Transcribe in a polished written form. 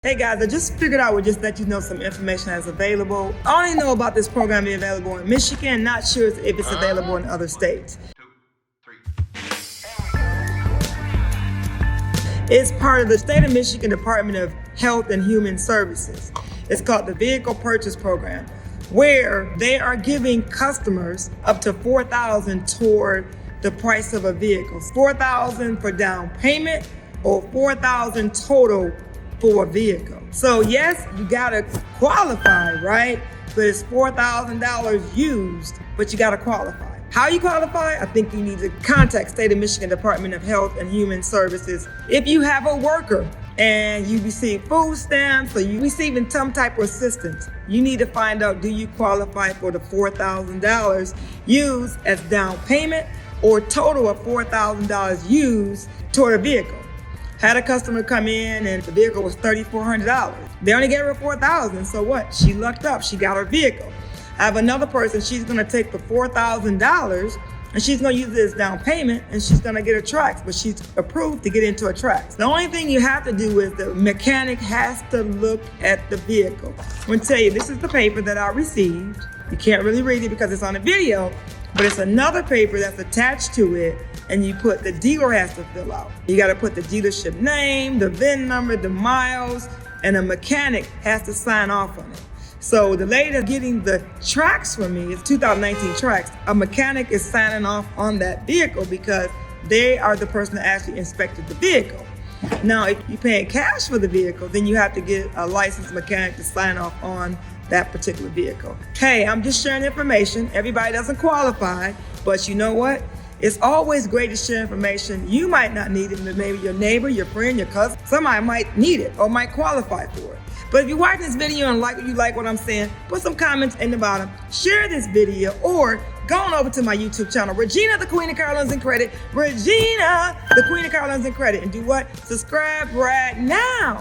Hey guys, I just figured I would just let you know some information that's available. I only know about this program being available in Michigan, not sure if it's available in other states. It's part of the state of Michigan Department of Health and Human Services. It's called the Vehicle Purchase Program, where they are giving customers up to $4,000 toward the price of a vehicle. $4,000 for down payment or $4,000 total for a vehicle. So yes, you gotta qualify, right? But it's $4,000 used, but you gotta qualify. How you qualify? I think you need to contact State of Michigan Department of Health and Human Services. If you have a worker and you receive food stamps or you receiving some type of assistance, you need to find out, do you qualify for the $4,000 used as down payment or total of $4,000 used toward a vehicle? Had a customer come in and the vehicle was $3,400. They only gave her $4,000, so what? She lucked up, she got her vehicle. I have another person, she's gonna take the $4,000 and she's gonna use it as down payment and she's gonna get her tracks, but she's approved to get into her tracks. The only thing you have to do is the mechanic has to look at the vehicle. I'm gonna tell you, this is the paper that I received. You can't really read it because it's on a video, but it's another paper that's attached to it, and you put the dealer has to fill out. You gotta put the dealership name, the VIN number, the miles, and a mechanic has to sign off on it. So the lady that's getting the tracks for me, it's 2019 tracks, a mechanic is signing off on that vehicle because they are the person that actually inspected the vehicle. Now, if you're paying cash for the vehicle, then you have to get a licensed mechanic to sign off on that particular vehicle. Hey, I'm just sharing information. Everybody doesn't qualify, but you know what? It's always great to share information. You might not need it, but maybe your neighbor, your friend, your cousin, somebody might need it or might qualify for it. But if you're watching this video and you like what I'm saying, put some comments in the bottom, share this video, or go on over to my YouTube channel, Regina, the Queen of Car Loans and Credit, Regina, the Queen of Car Loans and Credit, and do what? Subscribe right now.